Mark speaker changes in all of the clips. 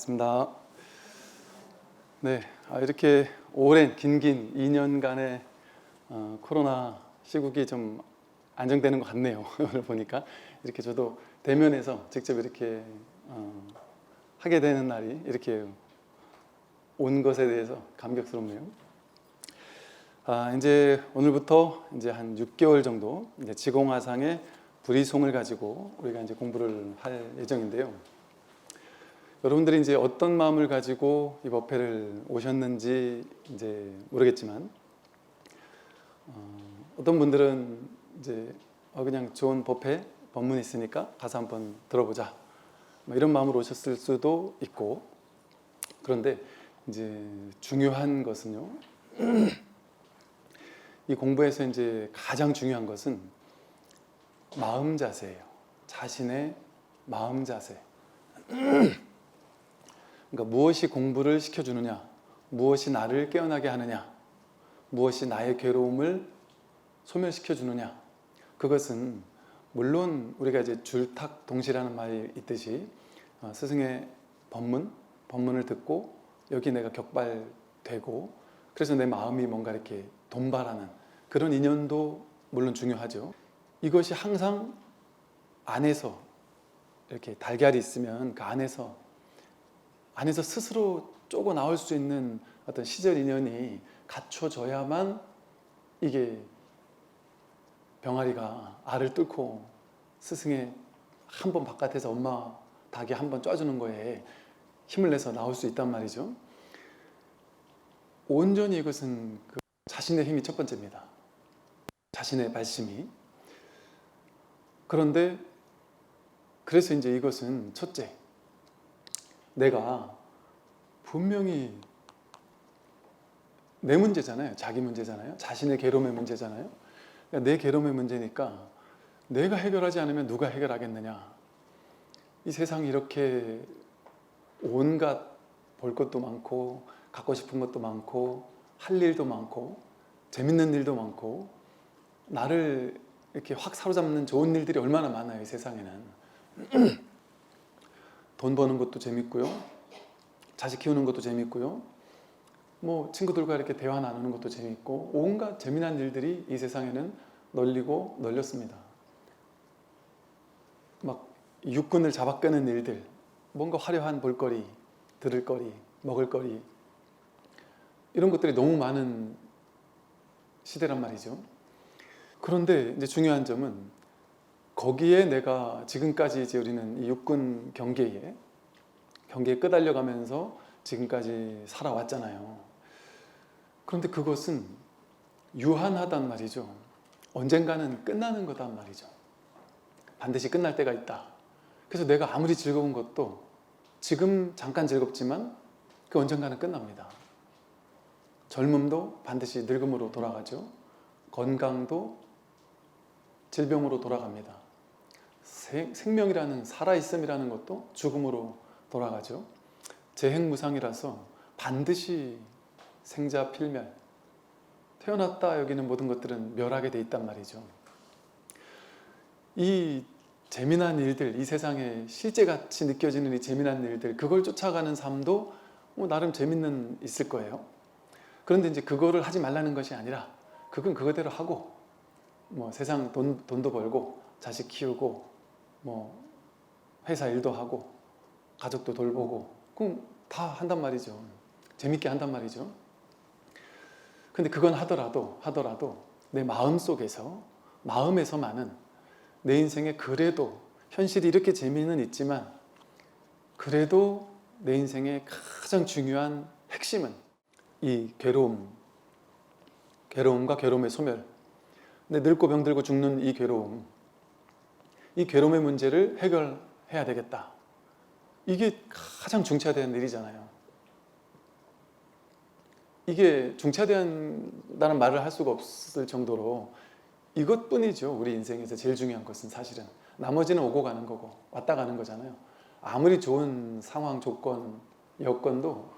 Speaker 1: 반갑습니다. 네, 이렇게 오랜 긴 2년간의 코로나 시국이 좀 안정되는 것 같네요. 오늘 보니까 이렇게 저도 대면에서 직접 이렇게 하게 되는 날이 이렇게 온 것에 대해서 감격스럽네요. 이제 오늘부터 이제 한 6개월 정도 이제 지공화상의 불이송을 가지고 우리가 이제 공부를 할 예정인데요. 여러분들이 이제 어떤 마음을 가지고 이 법회를 오셨는지 이제 모르겠지만, 어떤 분들은 이제 그냥 좋은 법회 법문이 있으니까 가서 한번 들어보자, 이런 마음으로 오셨을 수도 있고, 그런데 이제 중요한 것은요, 이 공부에서 이제 가장 중요한 것은 마음 자세예요. 자신의 마음 자세. 그러니까 무엇이 공부를 시켜주느냐, 무엇이 나를 깨어나게 하느냐, 무엇이 나의 괴로움을 소멸시켜주느냐, 그것은 물론 우리가 이제 줄탁동시라는 말이 있듯이 스승의 법문을 듣고 여기 내가 격발되고 그래서 내 마음이 뭔가 이렇게 돈발하는 그런 인연도 물론 중요하죠. 이것이 항상 안에서 이렇게 달걀이 있으면 그 안에서 스스로 쪼고 나올 수 있는 어떤 시절 인연이 갖춰져야만 이게 병아리가 알을 뚫고 스승의 한 번 바깥에서 엄마 닭이 한 번 쪄주는 거에 힘을 내서 나올 수 있단 말이죠. 온전히 이것은 그 자신의 힘이 첫 번째입니다. 자신의 발심이. 그런데 그래서 이제 이것은 첫째, 내가 분명히 내 문제잖아요. 자기 문제잖아요. 자신의 괴로움의 문제잖아요. 그러니까 내 괴로움의 문제니까 내가 해결하지 않으면 누가 해결하겠느냐. 이 세상이 이렇게 온갖 볼 것도 많고 갖고 싶은 것도 많고 할 일도 많고 재밌는 일도 많고 나를 이렇게 확 사로잡는 좋은 일들이 얼마나 많아요. 이 세상에는. 돈 버는 것도 재밌고요, 자식 키우는 것도 재밌고요, 뭐 친구들과 이렇게 대화 나누는 것도 재밌고 온갖 재미난 일들이 이 세상에는 널리고 널렸습니다. 막 육군을 잡아끄는 일들, 뭔가 화려한 볼거리, 들을거리, 먹을거리, 이런 것들이 너무 많은 시대란 말이죠. 그런데 이제 중요한 점은 거기에 내가 지금까지 이제 우리는 이 육군 경계에 끄달려가면서 지금까지 살아왔잖아요. 그런데 그것은 유한하단 말이죠. 언젠가는 끝나는 거단 말이죠. 반드시 끝날 때가 있다. 그래서 내가 아무리 즐거운 것도 지금 잠깐 즐겁지만 그 언젠가는 끝납니다. 젊음도 반드시 늙음으로 돌아가죠. 건강도 질병으로 돌아갑니다. 생명이라는, 살아있음이라는 것도 죽음으로 돌아가죠. 재행무상이라서 반드시 생자필멸, 태어났다 여기는 모든 것들은 멸하게 돼 있단 말이죠. 이 재미난 일들, 이 세상에 실제같이 느껴지는 이 재미난 일들, 그걸 쫓아가는 삶도 나름 재밌는 있을 거예요. 그런데 이제 그거를 하지 말라는 것이 아니라 그건 그거대로 하고 세상 돈도 벌고 자식 키우고 회사 일도 하고 가족도 돌보고 그럼 다 한단 말이죠. 재밌게 한단 말이죠. 근데 그건 하더라도 내 마음에서만은 내 인생에 그래도 현실이 이렇게 재미는 있지만 그래도 내 인생의 가장 중요한 핵심은 이 괴로움과 괴로움의 소멸. 근데 늙고 병들고 죽는 이 괴로움의 문제를 해결해야 되겠다. 이게 가장 중차대한 일이잖아요. 이게 중차대한다는 말을 할 수가 없을 정도로 이것뿐이죠. 우리 인생에서 제일 중요한 것은 사실은. 나머지는 오고 가는 거고 왔다 가는 거잖아요. 아무리 좋은 상황, 조건, 여건도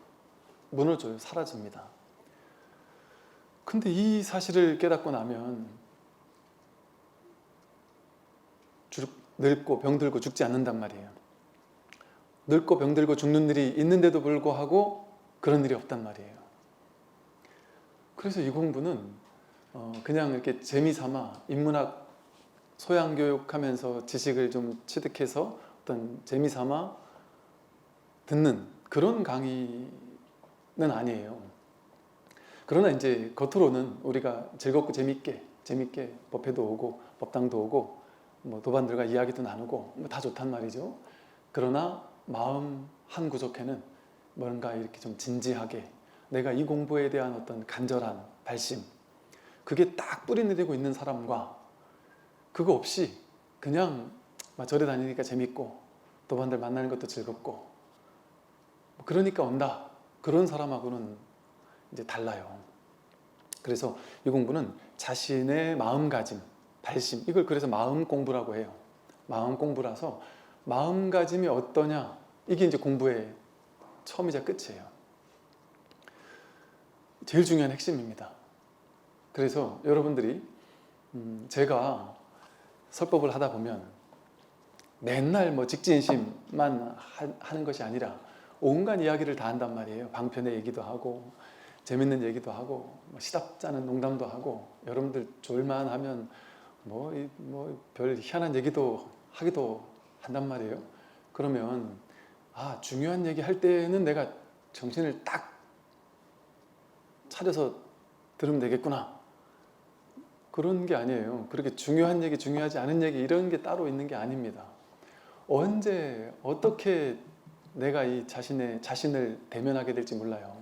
Speaker 1: 무너져요. 사라집니다. 근데 이 사실을 깨닫고 나면 늙고 병들고 죽지 않는단 말이에요. 늙고 병들고 죽는 일이 있는데도 불구하고 그런 일이 없단 말이에요. 그래서 이 공부는 그냥 이렇게 재미삼아 인문학 소양교육하면서 지식을 좀 취득해서 어떤 재미삼아 듣는 그런 강의는 아니에요. 그러나 이제 겉으로는 우리가 즐겁고 재밌게 법회도 오고 법당도 오고 뭐 도반들과 이야기도 나누고 뭐 다 좋단 말이죠. 그러나 마음 한 구석에는 뭔가 이렇게 좀 진지하게 내가 이 공부에 대한 어떤 간절한 발심, 그게 딱 뿌리내리고 있는 사람과 그거 없이 그냥 막 절에 다니니까 재밌고 도반들 만나는 것도 즐겁고 그러니까 온다, 그런 사람하고는 이제 달라요. 그래서 이 공부는 자신의 마음가짐, 발심, 이걸 그래서 마음 공부라고 해요. 마음 공부라서 마음가짐이 어떠냐, 이게 이제 공부의 처음이자 끝이에요. 제일 중요한 핵심입니다. 그래서 여러분들이 제가 설법을 하다 보면 맨날 뭐 직진심만 하는 것이 아니라 온갖 이야기를 다 한단 말이에요. 방편의 얘기도 하고 재밌는 얘기도 하고 시답잖은 농담도 하고 여러분들 졸만 하면 뭐 별 희한한 얘기도 하기도 한단 말이에요. 그러면 중요한 얘기 할 때는 내가 정신을 딱 차려서 들으면 되겠구나, 그런 게 아니에요. 그렇게 중요한 얘기, 중요하지 않은 얘기 이런 게 따로 있는 게 아닙니다. 언제 어떻게 내가 이 자신을 대면하게 될지 몰라요.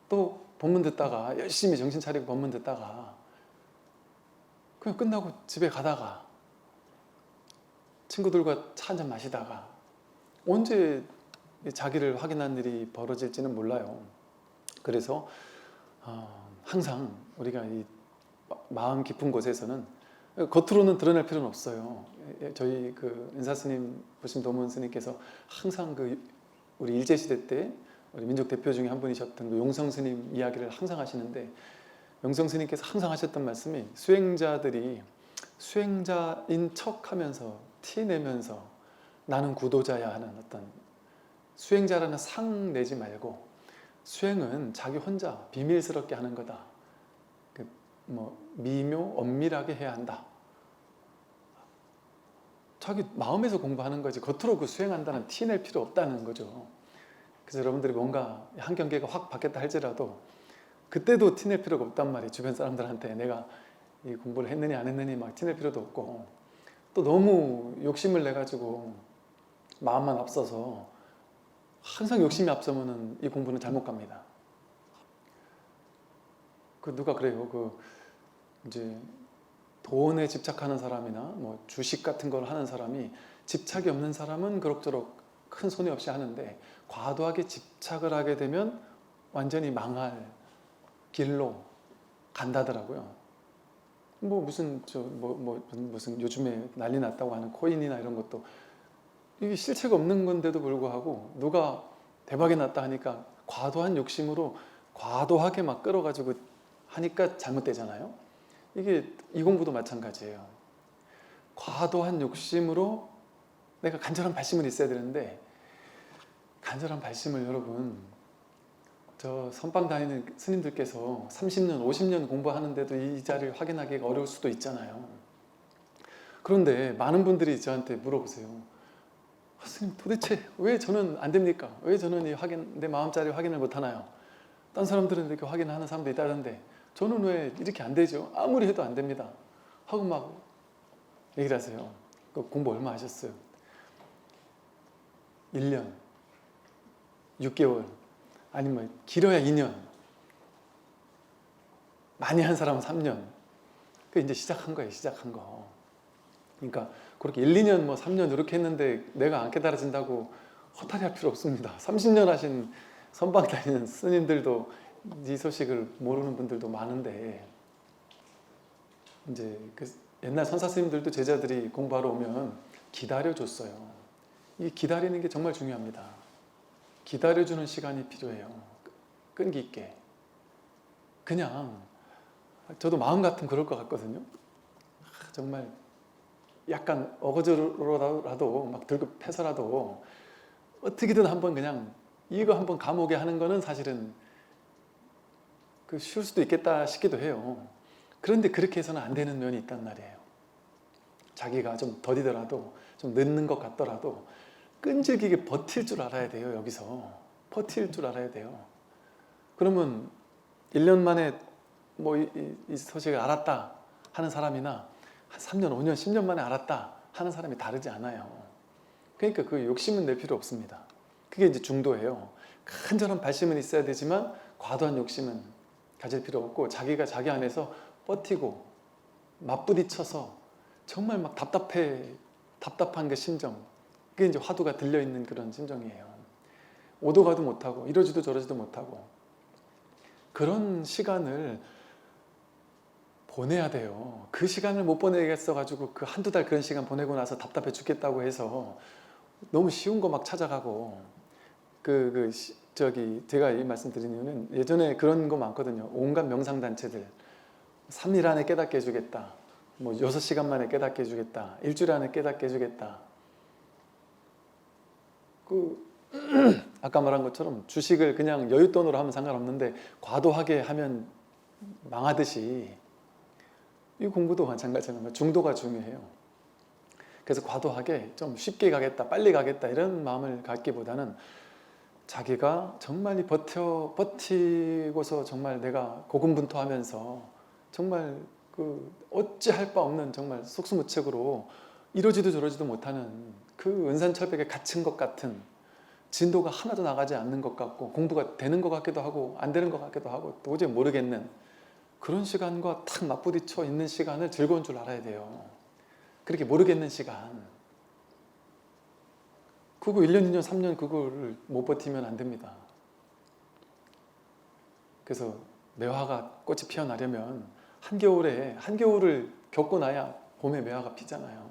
Speaker 1: 또 법문 듣다가 열심히 정신 차리고 법문 듣다가 그냥 끝나고 집에 가다가 친구들과 차 한잔 마시다가 언제 자기를 확인한 일이 벌어질지는 몰라요. 그래서 항상 우리가 이 마음 깊은 곳에서는 겉으로는 드러낼 필요는 없어요. 저희 그 은사스님 보신 도문 스님께서 항상 우리 일제시대 때 우리 민족 대표 중에 한 분이셨던 용성 스님 이야기를 항상 하시는데, 용성 스님께서 항상 하셨던 말씀이 수행자들이 수행자인 척하면서 티내면서 나는 구도자야 하는 어떤 수행자라는 상 내지 말고 수행은 자기 혼자 비밀스럽게 하는 거다. 미묘 엄밀하게 해야 한다. 자기 마음에서 공부하는 거지 겉으로 그 수행한다는 티 낼 필요 없다는 거죠. 그래서 여러분들이 뭔가 한 경계가 확 바뀌었다 할지라도 그때도 티 낼 필요가 없단 말이에요. 주변 사람들한테 내가 이 공부를 했느니 안 했느니 막 티 낼 필요도 없고, 또 너무 욕심을 내가지고 마음만 앞서서 항상 욕심이 앞서면은 이 공부는 잘못 갑니다. 누가 그래요. 이제 돈에 집착하는 사람이나 뭐 주식 같은 걸 하는 사람이 집착이 없는 사람은 그럭저럭 큰 손해 없이 하는데 과도하게 집착을 하게 되면 완전히 망할 길로 간다더라고요. 무슨 요즘에 난리 났다고 하는 코인이나 이런 것도 이게 실체가 없는 건데도 불구하고 누가 대박이 났다 하니까 과도한 욕심으로 과도하게 막 끌어가지고 하니까 잘못되잖아요. 이게 이 공부도 마찬가지예요. 과도한 욕심으로 내가 간절한 발심은 있어야 되는데, 간절한 발심을 여러분, 저 선방 다니는 스님들께서 30년, 50년 공부하는데도 이 자리를 확인하기가 어려울 수도 있잖아요. 그런데 많은 분들이 저한테 물어보세요. 스님, 도대체 왜 저는 안 됩니까? 왜 저는 내 마음자리 확인을 못 하나요? 딴 사람들은 이렇게 확인하는 사람도 있다던데 저는 왜 이렇게 안 되죠? 아무리 해도 안 됩니다 하고 막 얘기를 하세요. 공부 얼마 하셨어요? 1년, 6개월, 아니면 길어야 2년, 많이 한 사람은 3년. 이제 시작한 거예요. 시작한 거. 그러니까 그렇게 1, 2년, 3년 이렇게 했는데 내가 안 깨달아진다고 허탈해 할 필요 없습니다. 30년 하신 선방 다니는 스님들도 이 소식을 모르는 분들도 많은데, 이제 옛날 선사 스님들도 제자들이 공부하러 오면 기다려줬어요. 이 기다리는 게 정말 중요합니다. 기다려주는 시간이 필요해요. 끈기 있게. 그냥 저도 마음 같으면 그럴 것 같거든요. 정말 약간 어거지로라도 막 들고 패서라도 어떻게든 한번 그냥 이거 한번 감옥에 하는 거는 사실은 그 쉬울 수도 있겠다 싶기도 해요. 그런데 그렇게 해서는 안 되는 면이 있단 말이에요. 자기가 좀 더디더라도 좀 늦는 것 같더라도 끈질기게 버틸 줄 알아야 돼요. 여기서 버틸 줄 알아야 돼요. 그러면 1년 만에 뭐 이 소식을 알았다 하는 사람이나 한 3년, 5년, 10년 만에 알았다 하는 사람이 다르지 않아요. 그러니까 그 욕심은 낼 필요 없습니다. 그게 이제 중도예요. 간절한 발심은 있어야 되지만 과도한 욕심은 가질 필요 없고, 자기가 자기 안에서 버티고 맞부딪혀서 정말 막 답답한 그 심정, 그게 이제 화두가 들려있는 그런 심정이에요. 오도 가도 못하고 이러지도 저러지도 못하고 그런 시간을 보내야 돼요. 그 시간을 못 보내겠어 가지고 그 한두 달 그런 시간 보내고 나서 답답해 죽겠다고 해서 너무 쉬운 거 막 찾아가고, 제가 이 말씀 드린 이유는 예전에 그런 거 많거든요. 온갖 명상단체들 3일 안에 깨닫게 해주겠다, 뭐 6시간 만에 깨닫게 해주겠다, 일주일 안에 깨닫게 해주겠다. 아까 말한 것처럼 주식을 그냥 여윳돈으로 하면 상관없는데 과도하게 하면 망하듯이 이 공부도 마찬가지잖아요. 중도가 중요해요. 그래서 과도하게 좀 쉽게 가겠다, 빨리 가겠다 이런 마음을 갖기보다는 자기가 정말 버티고서 정말 내가 고군분투하면서 정말 어찌할 바 없는 정말 속수무책으로 이러지도 저러지도 못하는 그 은산철벽에 갇힌 것 같은, 진도가 하나도 나가지 않는 것 같고 공부가 되는 것 같기도 하고 안 되는 것 같기도 하고 도저히 모르겠는 그런 시간과 탁 맞부딪혀 있는 시간을 즐거운 줄 알아야 돼요. 그렇게 모르겠는 시간, 그거 1년, 2년, 3년 그거를 못 버티면 안 됩니다. 그래서 매화가 꽃이 피어나려면 한겨울을 겪고 나야 봄에 매화가 피잖아요.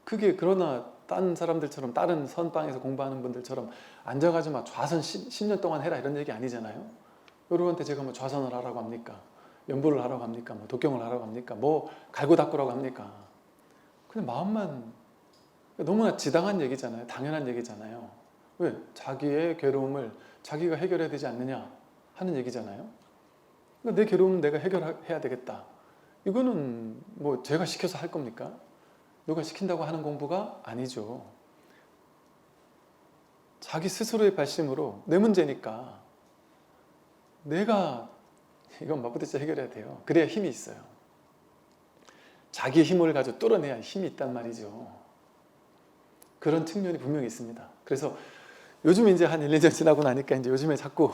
Speaker 1: 그게 그러나 다른 사람들처럼, 다른 선방에서 공부하는 분들처럼 앉아가지고 막 좌선 10년 동안 해라 이런 얘기 아니잖아요. 여러분한테 제가 뭐 좌선을 하라고 합니까? 연보를 하라고 합니까? 뭐 독경을 하라고 합니까? 뭐 갈고 닦으라고 합니까? 그냥 마음만, 너무나 지당한 얘기잖아요. 당연한 얘기잖아요. 왜? 자기의 괴로움을 자기가 해결해야 되지 않느냐 하는 얘기잖아요. 그러니까 내 괴로움은 내가 해결해야 되겠다. 이거는 뭐 제가 시켜서 할 겁니까? 누가 시킨다고 하는 공부가 아니죠. 자기 스스로의 발심으로 내 문제니까 내가 이건 맞부딪혀 해결해야 돼요. 그래야 힘이 있어요. 자기 힘을 가지고 뚫어내야 힘이 있단 말이죠. 그런 측면이 분명히 있습니다. 그래서 요즘 이제 한 1, 2년 지나고 나니까 이제 요즘에 자꾸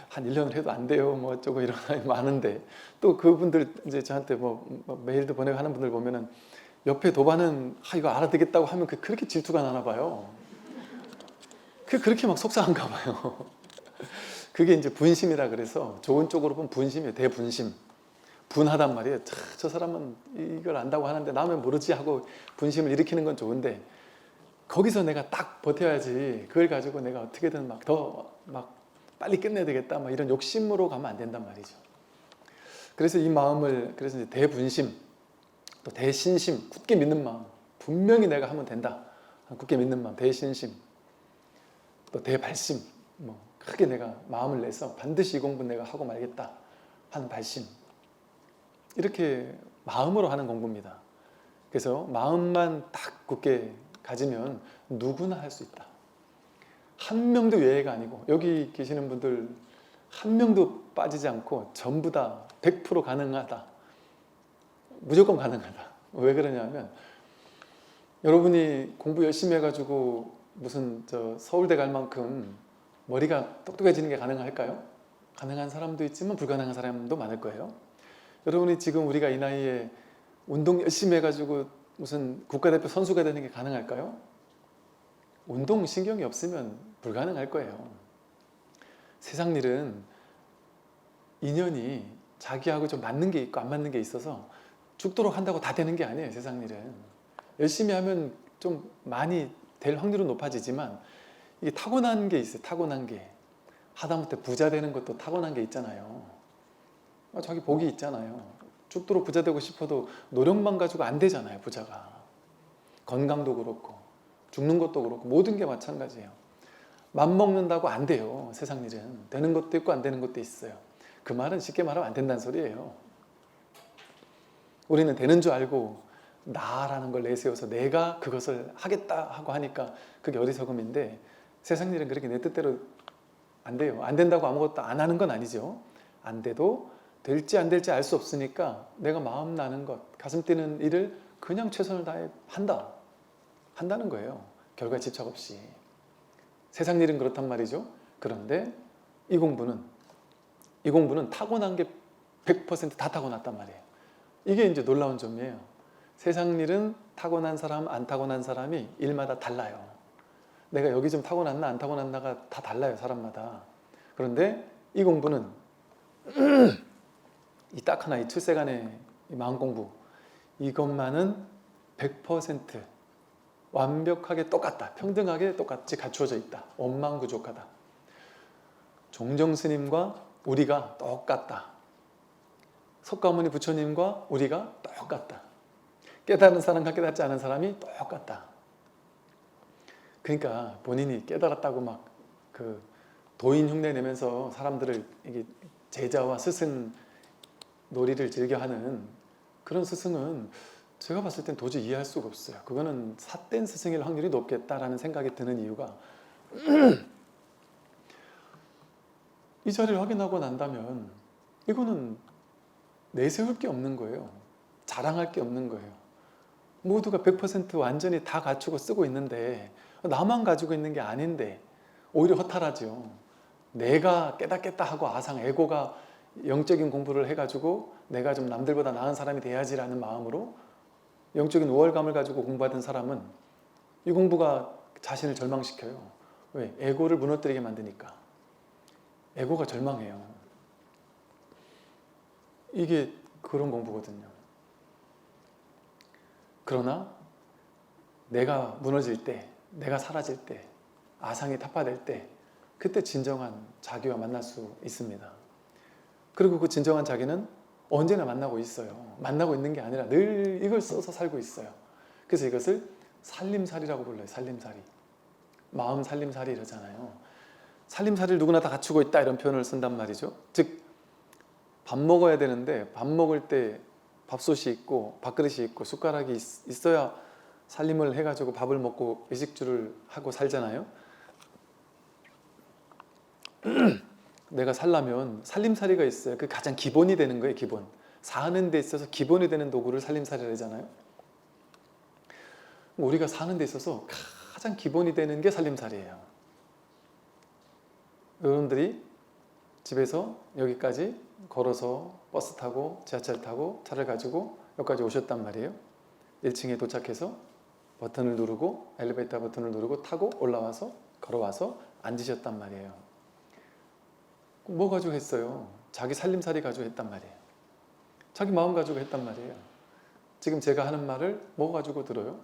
Speaker 1: 한 1년을 해도 안 돼요, 뭐 어쩌고 이런 사람이 많은데, 또 그분들 이제 저한테 뭐 메일도 보내고 하는 분들 보면은 옆에 도반은 이거 알아듣겠다고 하면 그렇게 질투가 나나 봐요. 그렇게 막 속상한가 봐요. 그게 이제 분심이라 그래서 좋은 쪽으로 보면 분심이에요. 대분심. 분하단 말이에요. 저 사람은 이걸 안다고 하는데 나는 모르지 하고 분심을 일으키는 건 좋은데, 거기서 내가 딱 버텨야지 그걸 가지고 내가 어떻게든 막 빨리 끝내야 되겠다 막 이런 욕심으로 가면 안 된단 말이죠. 그래서 이 마음을, 그래서 이제 대분심, 또 대신심, 굳게 믿는 마음, 분명히 내가 하면 된다, 굳게 믿는 마음, 대신심, 또 대발심, 뭐 크게 내가 마음을 내서 반드시 이 공부는 내가 하고 말겠다 하는 발심, 이렇게 마음으로 하는 공부입니다. 그래서 마음만 딱 굳게 가지면 누구나 할 수 있다. 한 명도 예외가 아니고, 여기 계시는 분들 한 명도 빠지지 않고 전부 다 100% 가능하다. 무조건 가능하다. 왜 그러냐면, 여러분이 공부 열심히 해가지고 무슨 서울대 갈 만큼 머리가 똑똑해지는 게 가능할까요? 가능한 사람도 있지만 불가능한 사람도 많을 거예요. 여러분이 지금 우리가 이 나이에 운동 열심히 해가지고 무슨 국가대표 선수가 되는 게 가능할까요? 운동 신경이 없으면 불가능할 거예요. 세상 일은 인연이 자기하고 좀 맞는 게 있고 안 맞는 게 있어서 죽도록 한다고 다 되는 게 아니에요. 세상 일은 열심히 하면 좀 많이 될 확률은 높아지지만, 이게 타고난 게 있어요. 타고난 게. 하다못해 부자 되는 것도 타고난 게 있잖아요. 자기 복이 있잖아요. 죽도록 부자 되고 싶어도 노력만 가지고 안 되잖아요. 부자가. 건강도 그렇고 죽는 것도 그렇고 모든 게 마찬가지예요. 맘먹는다고 안 돼요. 세상 일은. 되는 것도 있고 안 되는 것도 있어요. 그 말은 쉽게 말하면 안 된다는 소리예요. 우리는 되는 줄 알고 나라는 걸 내세워서 내가 그것을 하겠다 하고 하니까 그게 어리석음인데, 세상 일은 그렇게 내 뜻대로 안 돼요. 안 된다고 아무것도 안 하는 건 아니죠. 안 돼도 될지 안 될지 알 수 없으니까 내가 마음 나는 것, 가슴 뛰는 일을 그냥 최선을 다해 한다는 거예요. 결과에 집착 없이. 세상 일은 그렇단 말이죠. 그런데 이 공부는 타고난 게 100% 타고났단 말이에요. 이게 이제 놀라운 점이에요. 세상 일은 타고난 사람, 안 타고난 사람이 일마다 달라요. 내가 여기 좀 타고났나 안 타고났나가 다 달라요, 사람마다. 그런데 이 공부는 이 딱 하나, 이 출세간의 이 마음 공부, 이것만은 100% 완벽하게 똑같다, 평등하게 똑같이 갖추어져 있다, 원망부족하다. 종정스님과 우리가 똑같다. 석가모니 부처님과 우리가 똑같다. 깨달은 사람과 깨닫지 않은 사람이 똑같다. 그러니까 본인이 깨달았다고 막 그 도인 흉내 내면서 사람들을 이게 제자와 스승 놀이를 즐겨하는 그런 스승은 제가 봤을 땐 도저히 이해할 수가 없어요. 그거는 삿된 스승일 확률이 높겠다라는 생각이 드는 이유가 이 자리를 확인하고 난다면 이거는 내세울 게 없는 거예요. 자랑할 게 없는 거예요. 모두가 100% 완전히 다 갖추고 쓰고 있는데 나만 가지고 있는 게 아닌데 오히려 허탈하죠. 내가 깨닫겠다 하고 아상, 에고가 영적인 공부를 해가지고 내가 좀 남들보다 나은 사람이 돼야지라는 마음으로 영적인 우월감을 가지고 공부하던 사람은 이 공부가 자신을 절망시켜요. 왜? 에고를 무너뜨리게 만드니까. 에고가 절망해요. 이게 그런 공부거든요. 그러나 내가 무너질 때, 내가 사라질 때, 아상이 타파될 때, 그때 진정한 자기와 만날 수 있습니다. 그리고 그 진정한 자기는 언제나 만나고 있어요. 만나고 있는 게 아니라 늘 이걸 써서 살고 있어요. 그래서 이것을 살림살이라고 불러요. 살림살이. 마음 살림살이 이러잖아요. 살림살이를 누구나 다 갖추고 있다 이런 표현을 쓴단 말이죠. 즉 밥 먹어야 되는데 밥 먹을 때 밥솥이 있고 밥그릇이 있고 숟가락이 있어야 살림을 해가지고 밥을 먹고 의식주를 하고 살잖아요. 내가 살려면 살림살이가 있어요. 그 가장 기본이 되는 거예요. 기본. 사는 데 있어서 기본이 되는 도구를 살림살이라 하잖아요. 우리가 사는 데 있어서 가장 기본이 되는 게 살림살이에요. 여러분들이 집에서 여기까지 걸어서 버스 타고 지하철 타고 차를 가지고 여기까지 오셨단 말이에요. 1층에 도착해서 버튼을 누르고 엘리베이터 버튼을 누르고 타고 올라와서 걸어와서 앉으셨단 말이에요. 뭐 가지고 했어요? 자기 살림살이 가지고 했단 말이에요. 자기 마음 가지고 했단 말이에요. 지금 제가 하는 말을 뭐 가지고 들어요?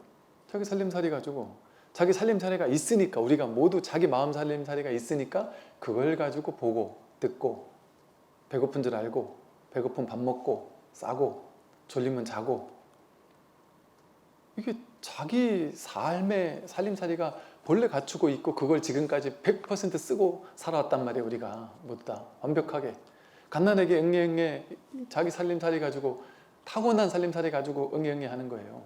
Speaker 1: 자기 살림살이 가지고. 자기 살림살이가 있으니까, 우리가 모두 자기 마음 살림살이가 있으니까 그걸 가지고 보고 듣고 배고픈 줄 알고 배고픈 밥 먹고 싸고 졸리면 자고, 이게 자기 삶의 살림살이가 본래 갖추고 있고 그걸 지금까지 100% 쓰고 살아왔단 말이에요. 우리가 모두 다 완벽하게 갓난에게 응애응애 자기 살림살이 가지고, 타고난 살림살이 가지고 응애응애 하는 거예요.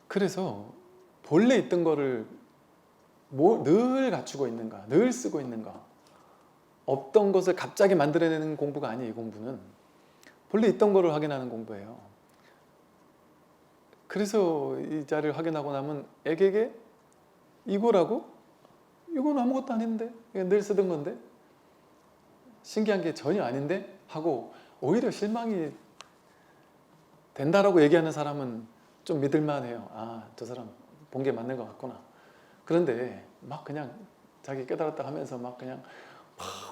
Speaker 1: 그래서 본래 있던 거를 늘 갖추고 있는가, 늘 쓰고 있는가, 없던 것을 갑자기 만들어내는 공부가 아니에요. 이 공부는 본래 있던 거를 확인하는 공부예요. 그래서 이 자리를 확인하고 나면 애게게 이거라고? 이건 아무것도 아닌데? 이건 늘 쓰던 건데? 신기한 게 전혀 아닌데? 하고 오히려 실망이 된다라고 얘기하는 사람은 좀 믿을만 해요. 아, 저 사람 본 게 맞는 것 같구나. 그런데 막 그냥 자기 깨달았다 하면서 막 그냥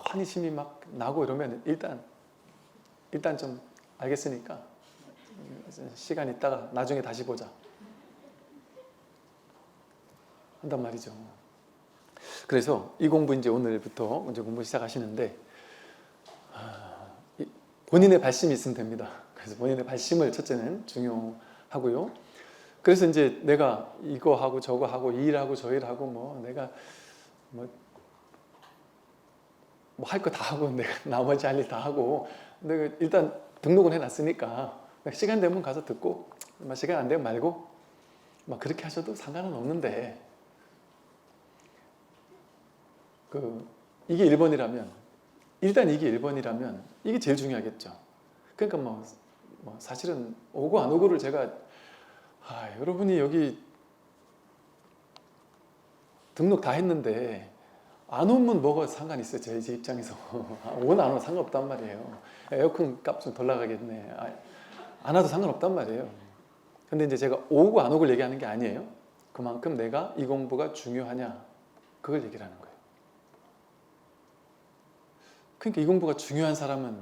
Speaker 1: 환희심이 막 나고 이러면 일단 좀 알겠으니까 시간 있다가 나중에 다시 보자 한단 말이죠. 그래서 이 공부 이제 오늘부터 이제 공부 시작하시는데 본인의 발심이 있으면 됩니다. 그래서 본인의 발심을 첫째는 중요하고요. 그래서 이제 내가 이거 하고 저거 하고 이 일하고 저 일하고 뭐 내가 뭐 할 거 다 하고 내가 나머지 할 일 다 하고 내가 일단 등록은 해놨으니까 시간 되면 가서 듣고 시간 안 되면 말고 막 그렇게 하셔도 상관은 없는데 이게 1번이라면 일단 이게 1번이라면 이게 제일 중요하겠죠. 그러니까 뭐 사실은 오고 안 오고를 제가 여러분이 여기 등록 다 했는데 안 오면 뭐가 상관이 있어요. 제 입장에서 오나 안 오나 상관없단 말이에요. 에어컨 값 좀 덜 나가겠네. 안 와도 상관없단 말이에요. 근데 이제 제가 오고 안 오고를 얘기하는 게 아니에요. 그만큼 내가 이 공부가 중요하냐 그걸 얘기를 하는 거예요. 그러니까 이 공부가 중요한 사람은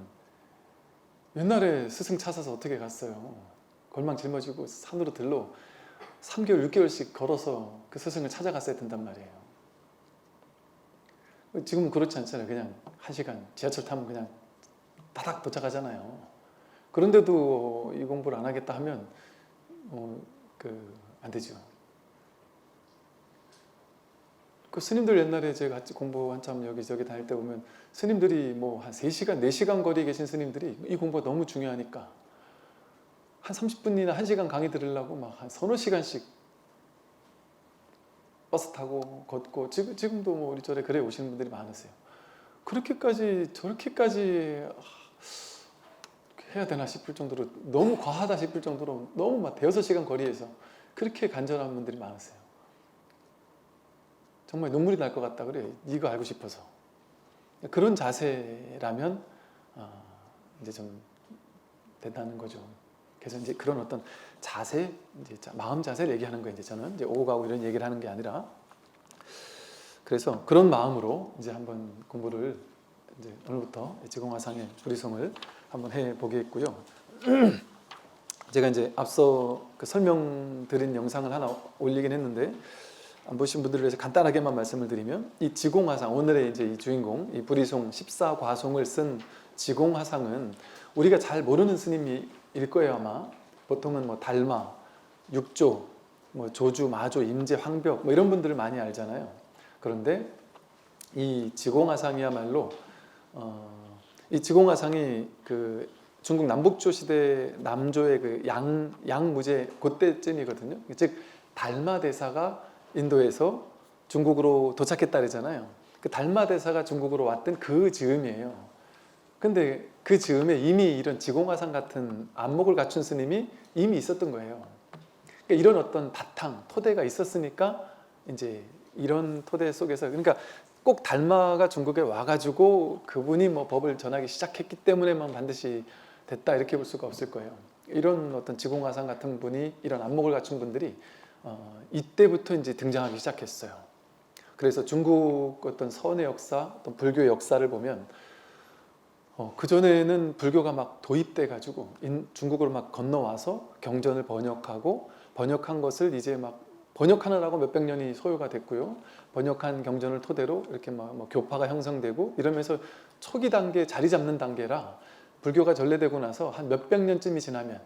Speaker 1: 옛날에 스승 찾아서 어떻게 갔어요. 골망 짊어지고 산으로 들러 3개월 6개월씩 걸어서 그 스승을 찾아갔어야 된단 말이에요. 지금은 그렇지 않잖아요. 그냥 1시간 지하철 타면 그냥 다닥 도착하잖아요. 그런데도 이 공부를 안 하겠다 하면 안 되죠. 그 스님들 옛날에 제가 같이 공부 한참 여기저기 다닐 때 보면 스님들이 뭐 한 3시간, 4시간 거리에 계신 스님들이 이 공부가 너무 중요하니까 한 30분이나 1시간 강의 들으려고 막 한 서너 시간씩 버스 타고 걷고 지금도 뭐 우리 절에 오시는 분들이 많으세요. 그렇게까지 저렇게까지 해야 되나 싶을 정도로 너무 과하다 싶을 정도로 너무 막 대여섯 시간 거리에서 그렇게 간절한 분들이 많으세요. 정말 눈물이 날 것 같다 그래요. 이거 알고 싶어서. 그런 자세라면 이제 좀 된다는 거죠. 그래서 이제 그런 어떤 자세, 이제 마음 자세를 얘기하는 거예요. 이제 저는 이제 오고 가고 이런 얘기를 하는 게 아니라, 그래서 그런 마음으로 이제 한번 공부를 이제 오늘부터 지공화상의 불이성을 한번 해 보겠고요. 제가 이제 앞서 설명드린 영상을 하나 올리긴 했는데 안 보신 분들을 위해서 간단하게만 말씀을 드리면, 이 지공화상, 오늘의 이제 이 주인공, 이 불이송 14과송을 쓴 지공화상은 우리가 잘 모르는 스님일 거예요. 아마 보통은 뭐 달마, 육조, 뭐 조주, 마조, 임재, 황벽 뭐 이런 분들을 많이 알잖아요. 그런데 이 지공화상이야말로 이 지공화상이 중국 남북조 시대 남조의 양무제 그때쯤이거든요. 즉 달마 대사가 인도에서 중국으로 도착했다 그러잖아요. 그 달마 대사가 중국으로 왔던 그 즈음이에요. 근데 그 즈음에 이미 이런 지공화상 같은 안목을 갖춘 스님이 이미 있었던 거예요. 그러니까 이런 어떤 바탕, 토대가 있었으니까 이제 이런 토대 속에서, 그러니까 꼭 달마가 중국에 와가지고 그분이 뭐 법을 전하기 시작했기 때문에만 반드시 됐다 이렇게 볼 수가 없을 거예요. 이런 어떤 지공화상 같은 분이, 이런 안목을 갖춘 분들이 이때부터 이제 등장하기 시작했어요. 그래서 중국 어떤 선의 역사, 어떤 불교 역사를 보면 그전에는 불교가 막 도입돼 가지고 중국으로 막 건너와서 경전을 번역하고, 번역한 것을 이제 막 번역하느라고 몇백 년이 소요가 됐고요. 번역한 경전을 토대로 이렇게 뭐 교파가 형성되고 이러면서 초기 단계, 자리 잡는 단계라, 불교가 전래되고 나서 한 몇백 년쯤이 지나면,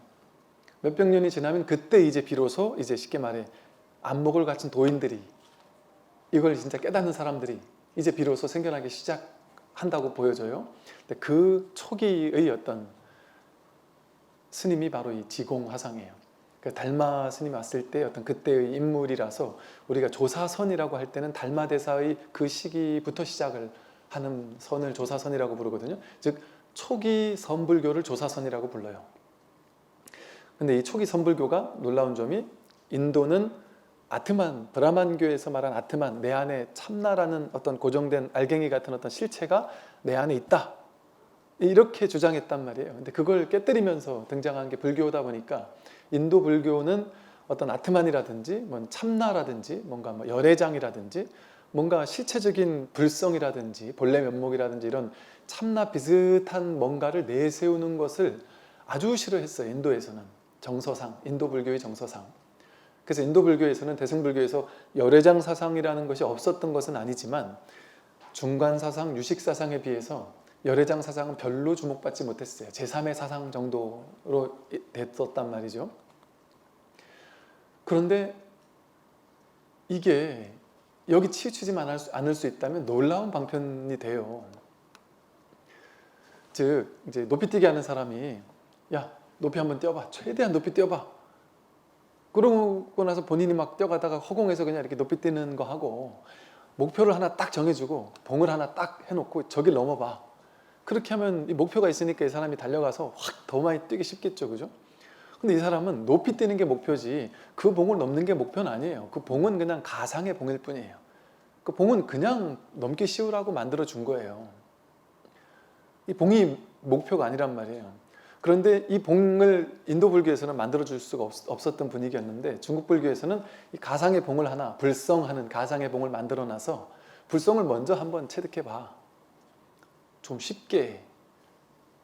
Speaker 1: 몇백 년이 지나면 그때 이제 비로소 이제 쉽게 말해 안목을 갖춘 도인들이, 이걸 진짜 깨닫는 사람들이 이제 비로소 생겨나기 시작한다고 보여져요. 근데 그 초기의 어떤 스님이 바로 이 지공화상이에요. 달마 스님이 왔을 때 어떤 그때의 인물이라서 우리가 조사선이라고 할 때는 달마 대사의 그 시기부터 시작을 하는 선을 조사선이라고 부르거든요. 즉 초기 선불교를 조사선이라고 불러요. 근데 이 초기 선불교가 놀라운 점이, 인도는 아트만, 브라만교에서 말한 아트만, 내 안에 참나라는 어떤 고정된 알갱이 같은 어떤 실체가 내 안에 있다, 이렇게 주장했단 말이에요. 근데 그걸 깨뜨리면서 등장한 게 불교다 보니까, 인도 불교는 어떤 아트만이라든지 뭔 참나라든지 뭔가 뭐 열애장이라든지 뭔가 실체적인 불성이라든지 본래 면목이라든지 이런 참나 비슷한 뭔가를 내세우는 것을 아주 싫어했어요. 인도에서는 정서상, 인도 불교의 정서상. 그래서 인도 불교에서는, 대승불교에서 열애장 사상이라는 것이 없었던 것은 아니지만 중관 사상, 유식 사상에 비해서 열애장 사상은 별로 주목받지 못했어요. 제3의 사상 정도로 됐었단 말이죠. 그런데 이게 여기 치우치지만 않을 수 있다면 놀라운 방편이 돼요. 즉 이제 높이뛰기 하는 사람이 야 높이 한번 뛰어봐, 최대한 높이 뛰어봐, 그러고 나서 본인이 막 뛰어가다가 허공에서 그냥 이렇게 높이 뛰는 거 하고, 목표를 하나 딱 정해주고 봉을 하나 딱 해놓고 저길 넘어봐, 그렇게 하면 이 목표가 있으니까 이 사람이 달려가서 확 더 많이 뛰기 쉽겠죠, 그죠? 근데 이 사람은 높이 뛰는 게 목표지 그 봉을 넘는 게 목표는 아니에요. 그 봉은 그냥 가상의 봉일 뿐이에요. 그 봉은 그냥 넘기 쉬우라고 만들어 준 거예요. 이 봉이 목표가 아니란 말이에요. 그런데 이 봉을 인도 불교에서는 만들어 줄 수가 없었던 분위기였는데, 중국 불교에서는 이 가상의 봉을 하나, 불성하는 가상의 봉을 만들어 놔서 불성을 먼저 한번 체득해 봐, 좀 쉽게.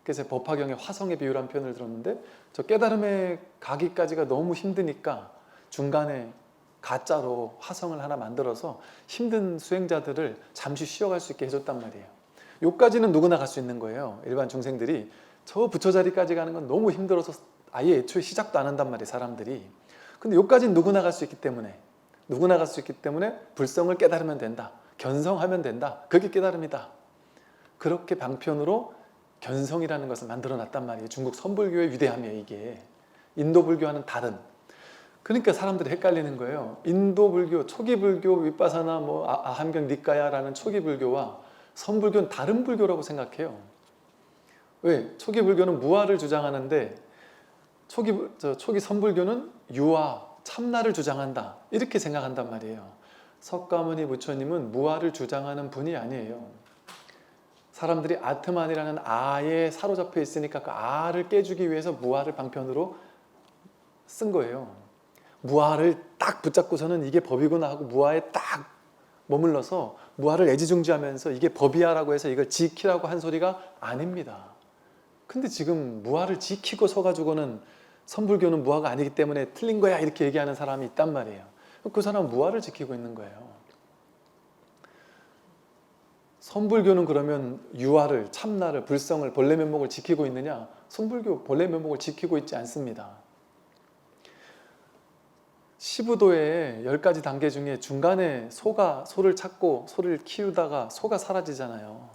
Speaker 1: 그래서 법화경에 화성의 비유란 표현을 들었는데, 저 깨달음에 가기까지가 너무 힘드니까 중간에 가짜로 화성을 하나 만들어서 힘든 수행자들을 잠시 쉬어갈 수 있게 해줬단 말이에요. 요까지는 누구나 갈 수 있는 거예요. 일반 중생들이 저 부처 자리까지 가는 건 너무 힘들어서 아예 애초에 시작도 안 한단 말이에요, 사람들이. 근데 요까지는 누구나 갈 수 있기 때문에, 불성을 깨달으면 된다, 견성하면 된다, 그게 깨달음이다. 그렇게 방편으로 견성이라는 것을 만들어 놨단 말이에요. 중국 선불교의 위대함이에요, 이게. 인도 불교와는 다른. 그러니까 사람들이 헷갈리는 거예요. 인도 불교, 초기 불교, 윗바사나 아함경 니까야라는 초기 불교와 선불교는 다른 불교라고 생각해요. 왜? 초기 불교는 무아를 주장하는데 초기 선불교는 유아, 참나를 주장한다, 이렇게 생각한단 말이에요. 석가모니 부처님은 무아를 주장하는 분이 아니에요. 사람들이 아트만이라는 아에 사로잡혀 있으니까 그 아를 깨주기 위해서 무아를 방편으로 쓴 거예요. 무아를 딱 붙잡고서는 이게 법이구나 하고 무아에 딱 머물러서 무아를 애지중지하면서 이게 법이야라고 해서 이걸 지키라고 한 소리가 아닙니다. 근데 지금 무아를 지키고 서가지고는 선불교는 무아가 아니기 때문에 틀린 거야 이렇게 얘기하는 사람이 있단 말이에요. 그 사람은 무아를 지키고 있는 거예요. 선불교는 그러면 유아를, 참나를, 불성을, 본래 면목을 지키고 있느냐? 선불교 본래 면목을 지키고 있지 않습니다. 시부도의 10가지 단계 중에 중간에 소를 찾고 소를 키우다가 소가 사라지잖아요.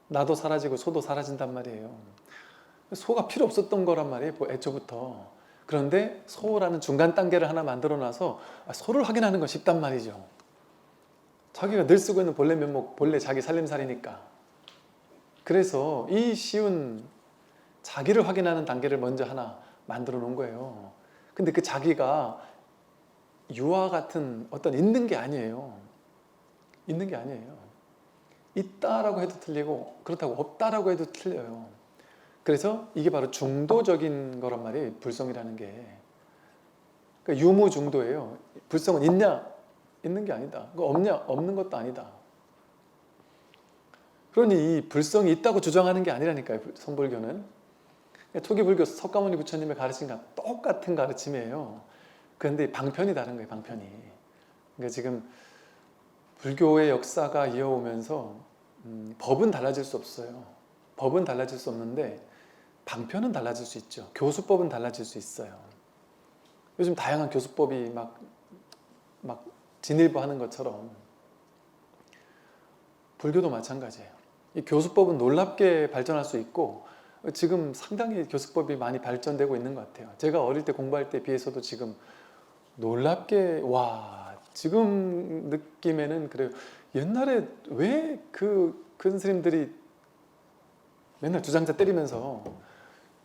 Speaker 1: 나도 사라지고 소도 사라진단 말이에요. 소가 필요 없었던 거란 말이에요, 애초부터. 그런데 소라는 중간 단계를 하나 만들어 놔서 소를 확인하는 건 쉽단 말이죠. 자기가 늘 쓰고 있는 본래 면목, 본래 자기 살림살이니까. 그래서 이 쉬운 자기를 확인하는 단계를 먼저 하나 만들어 놓은 거예요. 근데 그 자기가 유아 같은 어떤 있는 게 아니에요. 있는 게 아니에요. 있다라고 해도 틀리고 그렇다고 없다라고 해도 틀려요. 그래서 이게 바로 중도적인 거란 말이에요, 불성이라는 게. 그러니까 유무중도예요. 불성은 있냐? 있는 게 아니다. 없냐? 없는 것도 아니다. 그러니 이 불성이 있다고 주장하는 게 아니라니까요, 선불교는. 초기 불교 석가모니 부처님의 가르침과 똑같은 가르침이에요. 그런데 방편이 다른 거예요, 방편이. 그러니까 지금 불교의 역사가 이어오면서 법은 달라질 수 없어요. 법은 달라질 수 없는데 방편은 달라질 수 있죠. 교수법은 달라질 수 있어요. 요즘 다양한 교수법이 막 진일보하는 것처럼 불교도 마찬가지예요. 이 교수법은 놀랍게 발전할 수 있고 지금 상당히 교수법이 많이 발전되고 있는 것 같아요. 제가 어릴 때 공부할 때에 비해서도 지금 놀랍게, 와, 지금 느낌에는 그래요. 옛날에 왜 그 큰 스님들이 맨날 주장자 때리면서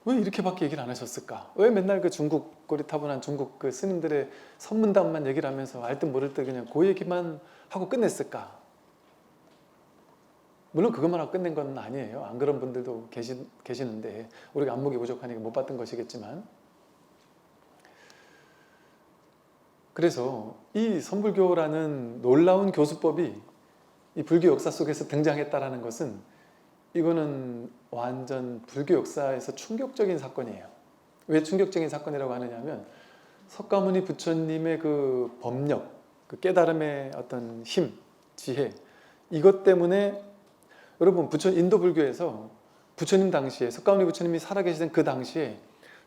Speaker 1: 왜 이렇게밖에 얘기를 안 하셨을까? 왜 맨날 그 중국 고리타분한 중국 그 스님들의 선문답만 얘기를 하면서 알 듯 모를 듯 그냥 그 얘기만 하고 끝냈을까? 물론 그것만 하고 끝낸 건 아니에요. 안 그런 분들도 계시는데 우리가 안목이 부족하니까 못 봤던 것이겠지만. 그래서 이 선불교라는 놀라운 교수법이 이 불교 역사 속에서 등장했다는 것은, 이거는 완전 불교 역사에서 충격적인 사건이에요. 왜 충격적인 사건이라고 하느냐면 석가모니 부처님의 그 법력, 그 깨달음의 어떤 힘, 지혜, 이것 때문에 여러분 인도 불교에서 부처님 당시에, 석가모니 부처님이 살아계시던 그 당시에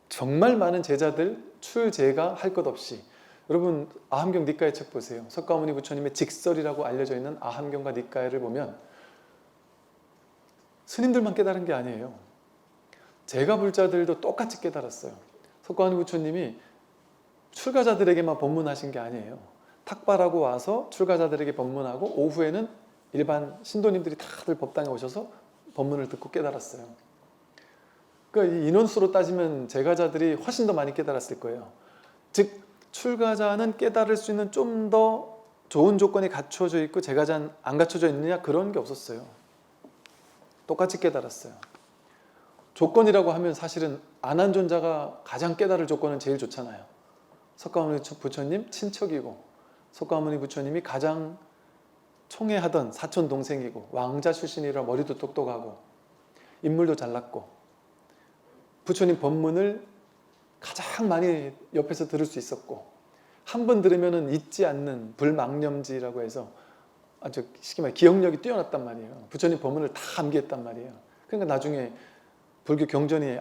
Speaker 1: 정말 많은 제자들 출제가 할 것 없이 여러분 아함경 닉가의 책 보세요. 석가모니 부처님의 직설이라고 알려져 있는 아함경과 닉가를 보면 스님들만 깨달은 게 아니에요. 제가불자들도 똑같이 깨달았어요. 석가모니 부처님이 출가자들에게만 법문하신 게 아니에요. 탁발하고 와서 출가자들에게 법문하고 오후에는 일반 신도님들이 다들 법당에 오셔서 법문을 듣고 깨달았어요. 그러니까 이 인원수로 따지면 제가자들이 훨씬 더 많이 깨달았을 거예요. 즉 출가자는 깨달을 수 있는 좀 더 좋은 조건이 갖춰져 있고 제가자는 안 갖춰져 있느냐, 그런 게 없었어요. 똑같이 깨달았어요. 조건이라고 하면 사실은 안한존자가 가장 깨달을 조건은 제일 좋잖아요. 석가모니 부처님 친척이고 석가모니 부처님이 가장 총애하던 사촌 동생이고 왕자 출신이라 머리도 똑똑하고 인물도 잘났고 부처님 법문을 가장 많이 옆에서 들을 수 있었고 한 번 들으면 잊지 않는 불망념지라고 해서 아주 쉽게 말해 기억력이 뛰어났단 말이에요. 부처님 법문을 다 암기했단 말이에요. 그러니까 나중에 불교 경전이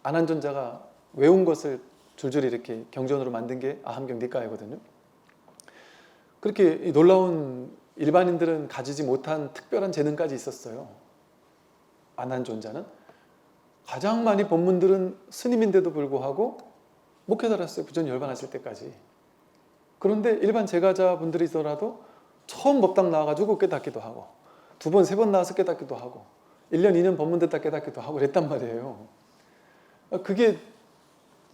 Speaker 1: 안한존자가 외운 것을 줄줄이 이렇게 경전으로 만든 게 아함경 닉가이거든요. 그렇게 놀라운 일반인들은 가지지 못한 특별한 재능까지 있었어요. 안한존자는 가장 많이 법문들은 스님인데도 불구하고 못 깨달았어요. 부처님 열반하실 때까지. 그런데 일반 제가자분들이더라도 처음 법당 나와가지고 깨닫기도 하고 두 번, 세 번 나와서 깨닫기도 하고 1년, 2년 법문 듣다 깨닫기도 하고 그랬단 말이에요.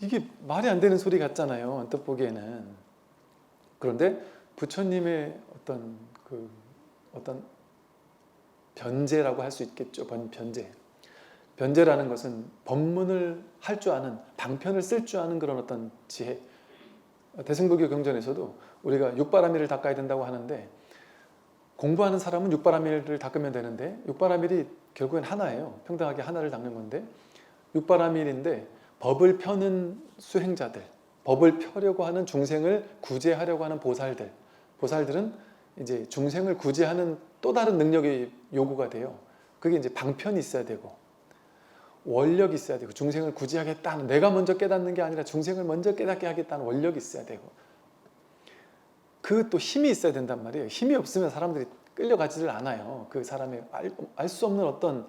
Speaker 1: 이게 말이 안 되는 소리 같잖아요. 언뜻 보기에는. 그런데 부처님의 어떤 변제라고 할 수 있겠죠. 변제. 변제라는 것은 법문을 할 줄 아는, 방편을 쓸 줄 아는 그런 어떤 지혜. 대승불교 경전에서도 우리가 육바라밀을 닦아야 된다고 하는데 공부하는 사람은 육바라밀을 닦으면 되는데 육바라밀이 결국엔 하나예요. 평등하게 하나를 닦는 건데 육바라밀인데 법을 펴는 수행자들, 법을 펴려고 하는 중생을 구제하려고 하는 보살들은 이제 중생을 구제하는 또 다른 능력이 요구가 돼요. 그게 이제 방편이 있어야 되고 원력이 있어야 되고 중생을 구제하겠다는, 내가 먼저 깨닫는 게 아니라 중생을 먼저 깨닫게 하겠다는 원력이 있어야 되고 그 또 힘이 있어야 된단 말이에요. 힘이 없으면 사람들이 끌려가지를 않아요. 그 사람의 알 수 없는 어떤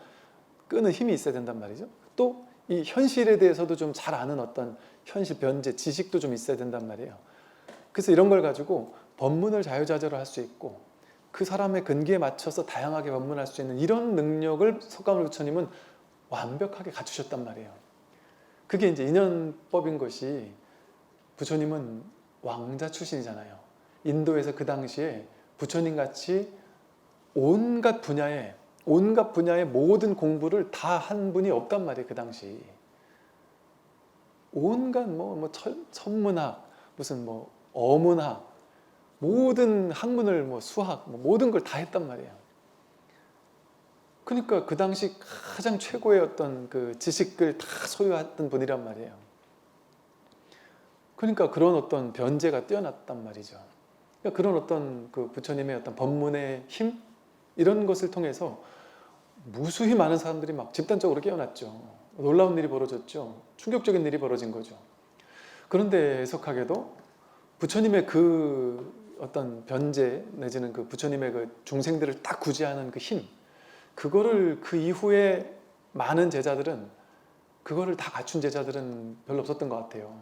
Speaker 1: 끄는 힘이 있어야 된단 말이죠. 또 이 현실에 대해서도 좀 잘 아는 어떤 현실 변제, 지식도 좀 있어야 된단 말이에요. 그래서 이런 걸 가지고 법문을 자유자재로 할 수 있고 그 사람의 근기에 맞춰서 다양하게 법문할 수 있는 이런 능력을 석가모니 부처님은 완벽하게 갖추셨단 말이에요. 그게 이제 인연법인 것이 부처님은 왕자 출신이잖아요. 인도에서 그 당시에 부처님같이 온갖 분야의 모든 공부를 다 한 분이 없단 말이에요. 그 당시 온갖 천문학, 무슨 어문학, 모든 학문을 수학, 모든 걸 다 했단 말이에요. 그러니까 그 당시 가장 최고의 어떤 그 지식을 다 소유했던 분이란 말이에요. 그러니까 그런 어떤 변제가 뛰어났단 말이죠. 그러니까 그런 어떤 그 부처님의 어떤 법문의 힘, 이런 것을 통해서 무수히 많은 사람들이 막 집단적으로 깨어났죠. 놀라운 일이 벌어졌죠. 충격적인 일이 벌어진 거죠. 그런데 애석하게도 부처님의 그 어떤 변제 내지는 그 부처님의 그 중생들을 딱 구제하는 그 힘, 그거를 그 이후에 많은 제자들은, 그거를 다 갖춘 제자들은 별로 없었던 것 같아요.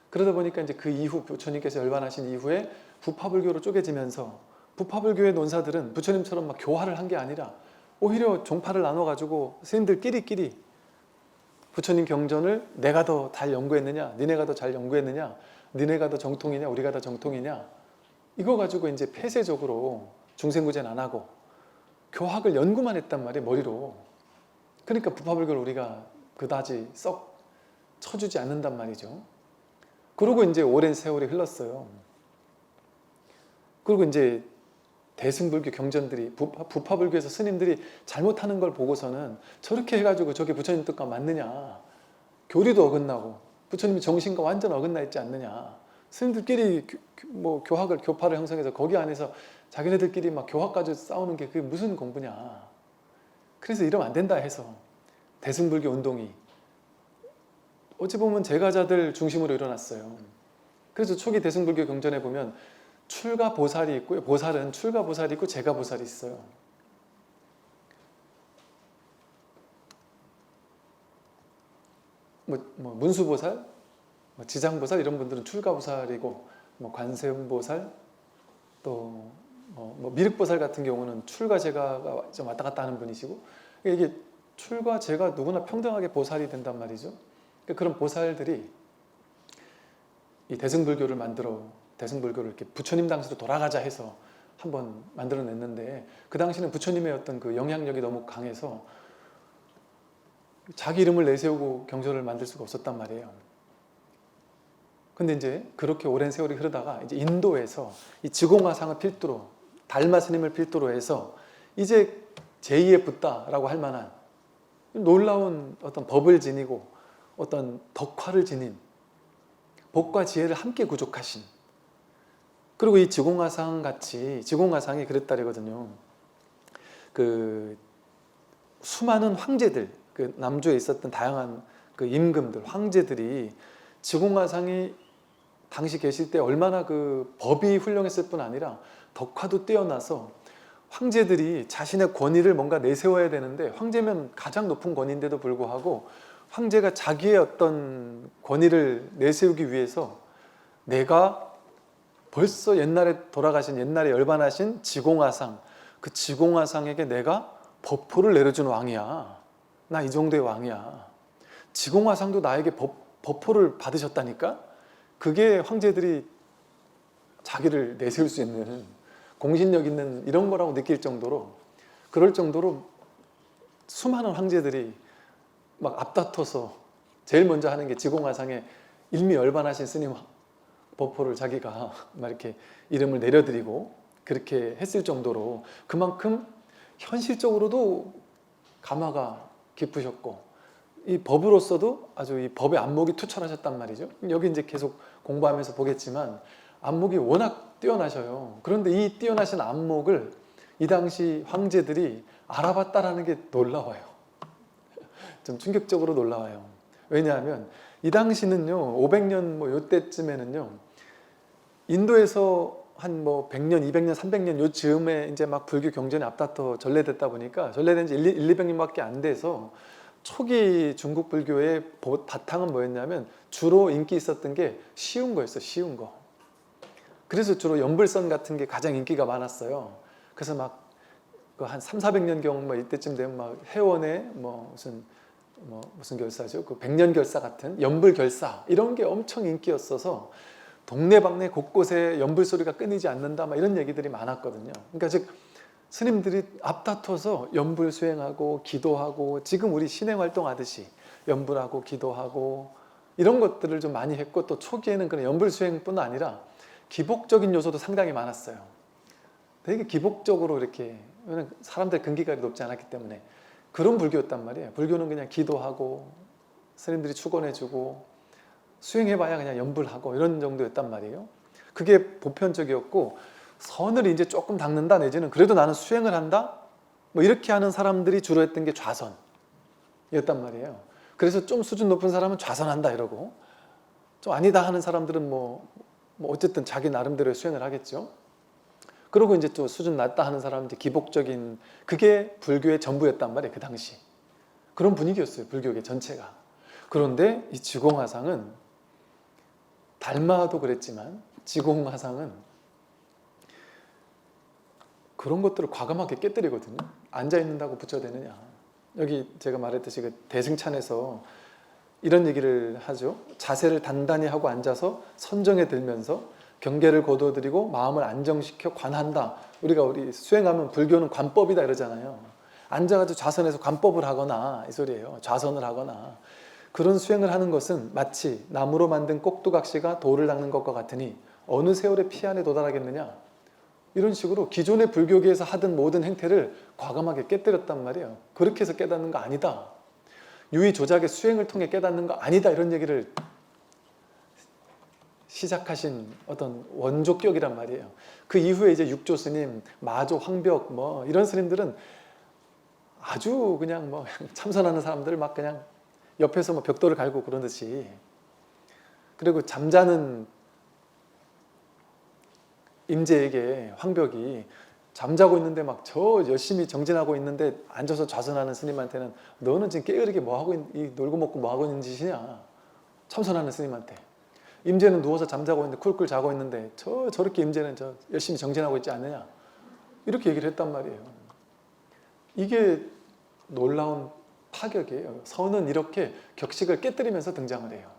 Speaker 1: 그러다 보니까 이제 그 이후 부처님께서 열반하신 이후에 부파불교로 쪼개지면서 부파불교의 논사들은 부처님처럼 막 교화를 한 게 아니라 오히려 종파를 나눠가지고 스님들끼리 부처님 경전을 내가 더 잘 연구했느냐, 니네가 더 잘 연구했느냐, 니네가 더 정통이냐, 우리가 더 정통이냐, 이거 가지고 이제 폐쇄적으로 중생구제는 안 하고 교학을 연구만 했단 말이에요, 머리로. 그러니까 부파불교를 우리가 그다지 썩 쳐주지 않는단 말이죠. 그러고 이제 오랜 세월이 흘렀어요. 그리고 이제 대승불교 경전들이, 부파불교에서 스님들이 잘못하는 걸 보고서는 저렇게 해가지고 저게 부처님 뜻과 맞느냐, 교리도 어긋나고 부처님의 정신과 완전 어긋나 있지 않느냐, 스님들끼리 교파를 형성해서 거기 안에서 자기네들끼리 막 교화까지 싸우는 게 그게 무슨 공부냐, 그래서 이러면 안 된다 해서 대승불교 운동이 어찌 보면 제가자들 중심으로 일어났어요. 그래서 초기 대승불교 경전에 보면 출가 보살이 있고요. 보살은 출가 보살이 있고 제가 보살이 있어요. 문수보살, 지장보살 이런 분들은 출가보살이고, 관세음보살, 또 미륵보살 같은 경우는 출가 제가가 좀 왔다 갔다 하는 분이시고, 이게 출과 제가 누구나 평등하게 보살이 된단 말이죠. 그런 보살들이 이 대승불교를 대승불교를 이렇게 부처님 당시로 돌아가자 해서 한번 만들어냈는데, 그 당시는 부처님의 어떤 그 영향력이 너무 강해서 자기 이름을 내세우고 경전을 만들 수가 없었단 말이에요. 근데 이제 그렇게 오랜 세월이 흐르다가 이제 인도에서 이 지공화상을 필두로, 달마 스님을 필두로 해서 이제 제2의 붓다라고 할 만한 놀라운 어떤 법을 지니고 어떤 덕화를 지닌, 복과 지혜를 함께 구족하신, 그리고 이 지공화상 같이, 지공화상이 그랬다리거든요. 그 수많은 황제들, 그 남조에 있었던 다양한 그 임금들, 황제들이 지공화상이 당시 계실 때 얼마나 그 법이 훌륭했을 뿐 아니라 덕화도 뛰어나서 황제들이 자신의 권위를 뭔가 내세워야 되는데, 황제면 가장 높은 권위인데도 불구하고 황제가 자기의 어떤 권위를 내세우기 위해서 내가 벌써 옛날에 돌아가신, 옛날에 열반하신 지공화상, 그 지공화상에게 내가 법포를 내려준 왕이야. 나 이 정도의 왕이야. 지공화상도 나에게 법포를 받으셨다니까? 그게 황제들이 자기를 내세울 수 있는, 공신력 있는 이런 거라고 느낄 정도로, 그럴 정도로 수많은 황제들이 막 앞다퉈서 제일 먼저 하는 게 지공화상에 일미열반하신 스님 법포를 자기가 막 이렇게 이름을 내려드리고 그렇게 했을 정도로, 그만큼 현실적으로도 감화가 깊으셨고 이 법으로서도 아주 이 법의 안목이 투철하셨단 말이죠. 여기 이제 계속 공부하면서 보겠지만 안목이 워낙 뛰어나셔요. 그런데 이 뛰어나신 안목을 이 당시 황제들이 알아봤다라는 게 놀라워요. 좀 충격적으로 놀라워요. 왜냐하면 이 당시는요, 500년 요때쯤에는요, 인도에서 한 100년, 200년, 300년 요 즈음에 이제 막 불교 경전이 앞다퉈 전래됐다 보니까, 전래된 지 1, 200년밖에 안 돼서 초기 중국 불교의 바탕은 뭐였냐면 주로 인기 있었던 게 쉬운 거였어요. 쉬운 거. 그래서 주로 연불선 같은 게 가장 인기가 많았어요. 그래서 막 한 3, 400년경 이때쯤 되면 막 해원에 무슨 결사죠? 그 백년결사 같은 연불결사 이런 게 엄청 인기였어서 동네방네 곳곳에 연불 소리가 끊이지 않는다 막 이런 얘기들이 많았거든요. 그러니까 즉 스님들이 앞다퉈서 연불 수행하고 기도하고, 지금 우리 신행 활동하듯이 연불하고 기도하고 이런 것들을 좀 많이 했고, 또 초기에는 그런 연불 수행뿐 아니라 기복적인 요소도 상당히 많았어요. 되게 기복적으로 이렇게, 사람들 근기가 높지 않았기 때문에 그런 불교였단 말이에요. 불교는 그냥 기도하고 스님들이 축원해주고 수행해봐야 그냥 연불하고 이런 정도였단 말이에요. 그게 보편적이었고, 선을 이제 조금 닦는다 내지는 그래도 나는 수행을 한다 이렇게 하는 사람들이 주로 했던 게 좌선이었단 말이에요. 그래서 좀 수준 높은 사람은 좌선한다 이러고, 좀 아니다 하는 사람들은 어쨌든 자기 나름대로의 수행을 하겠죠. 그리고 이제 또 수준 낮다 하는 사람은 이제 기복적인, 그게 불교의 전부였단 말이에요. 그 당시 그런 분위기였어요, 불교계 전체가. 그런데 이 지공화상은, 달마도 그랬지만 지공화상은 그런 것들을 과감하게 깨뜨리거든요. 앉아있는다고 부처되느냐. 여기 제가 말했듯이 그 대승찬에서 이런 얘기를 하죠. 자세를 단단히 하고 앉아서 선정에 들면서 경계를 거두어들이고 마음을 안정시켜 관한다. 우리 수행하면 불교는 관법이다 이러잖아요. 앉아가지고 좌선에서 관법을 하거나, 이 소리예요. 좌선을 하거나. 그런 수행을 하는 것은 마치 나무로 만든 꼭두각시가 돌을 닦는 것과 같으니 어느 세월에 피안에 도달하겠느냐. 이런 식으로 기존의 불교계에서 하던 모든 행태를 과감하게 깨뜨렸단 말이에요. 그렇게 해서 깨닫는 거 아니다. 유의조작의 수행을 통해 깨닫는 거 아니다. 이런 얘기를 시작하신 어떤 원조격이란 말이에요. 그 이후에 이제 육조 스님, 마조, 황벽 이런 스님들은 아주 그냥 참선하는 사람들 막 그냥 옆에서 벽돌을 갈고 그러듯이, 그리고 잠자는 임재에게 황벽이 잠자고 있는데 막 저 열심히 정진하고 있는데 앉아서 좌선하는 스님한테는 너는 지금 게으르게 뭐 하고 놀고 먹고 뭐 하고 있는 짓이냐, 참선하는 스님한테. 임재는 누워서 잠자고 있는데 쿨쿨 자고 있는데 저렇게 임재는 열심히 정진하고 있지 않느냐, 이렇게 얘기를 했단 말이에요. 이게 놀라운 파격이에요. 선은 이렇게 격식을 깨뜨리면서 등장을 해요.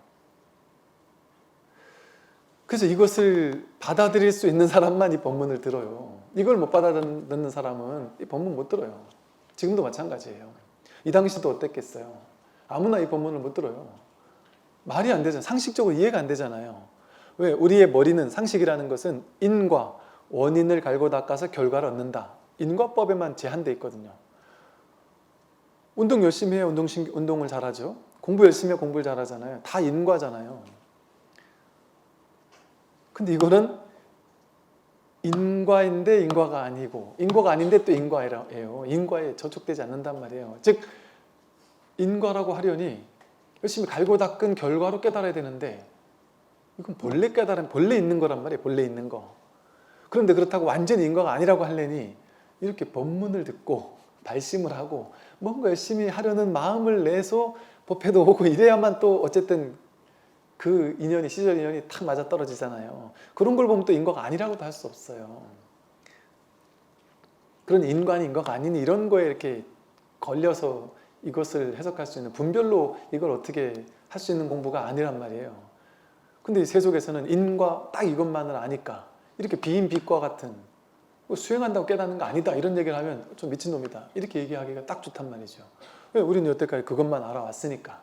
Speaker 1: 그래서 이것을 받아들일 수 있는 사람만 이 법문을 들어요. 이걸 못 받아듣는 사람은 이 법문 못 들어요. 지금도 마찬가지예요. 이 당시도 어땠겠어요? 아무나 이 법문을 못 들어요. 말이 안 되잖아요. 상식적으로 이해가 안 되잖아요. 왜? 우리의 머리는, 상식이라는 것은 인과 원인을 갈고 닦아서 결과를 얻는다, 인과법에만 제한돼 있거든요. 운동 열심히 해야 운동을 잘하죠. 공부 열심히 해야 공부를 잘하잖아요. 다 인과잖아요. 근데 이거는 인과인데 인과가 아니고, 인과가 아닌데 또 인과예요. 인과에 저촉되지 않는단 말이에요. 즉 인과라고 하려니 열심히 갈고 닦은 결과로 깨달아야 되는데, 이건 본래 있는 거란 말이에요. 본래 있는 거. 그런데 그렇다고 완전히 인과가 아니라고 하려니 이렇게 법문을 듣고 발심을 하고 뭔가 열심히 하려는 마음을 내서 법회도 오고 이래야만 또 어쨌든 그 인연이, 시절 인연이 탁 맞아 떨어지잖아요. 그런 걸 보면 또 인과가 아니라고도 할 수 없어요. 그런 인과니 인과가 아니니 이런 거에 이렇게 걸려서 이것을 해석할 수 있는, 분별로 이걸 어떻게 할 수 있는 공부가 아니란 말이에요. 근데 이 세속에서는 인과 딱 이것만을 아니까 이렇게 비인비과 같은, 수행한다고 깨닫는 거 아니다 이런 얘기를 하면 좀 미친놈이다 이렇게 얘기하기가 딱 좋단 말이죠. 왜? 우리는 여태까지 그것만 알아왔으니까.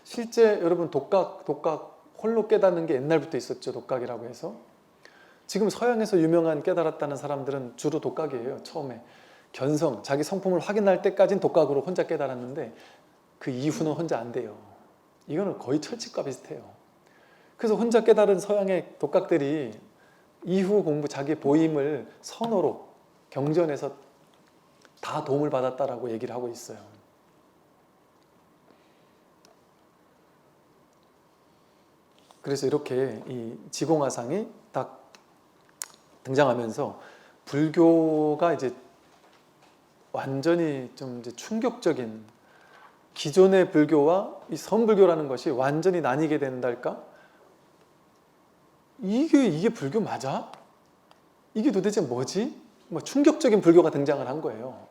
Speaker 1: 실제 여러분 독각 홀로 깨닫는 게 옛날부터 있었죠. 독각이라고 해서. 지금 서양에서 유명한 깨달았다는 사람들은 주로 독각이에요. 처음에 견성, 자기 성품을 확인할 때까지는 독각으로 혼자 깨달았는데 그 이후는 혼자 안 돼요. 이거는 거의 철칙과 비슷해요. 그래서 혼자 깨달은 서양의 독각들이 이후 공부, 자기 보임을 선어로 경전에서 다 도움을 받았다라고 얘기를 하고 있어요. 그래서 이렇게 이 지공화상이 딱 등장하면서 불교가 이제 완전히 좀 이제 충격적인, 기존의 불교와 이 선불교라는 것이 완전히 나뉘게 된달까? 이게 불교 맞아? 이게 도대체 뭐지? 뭐 충격적인 불교가 등장을 한 거예요.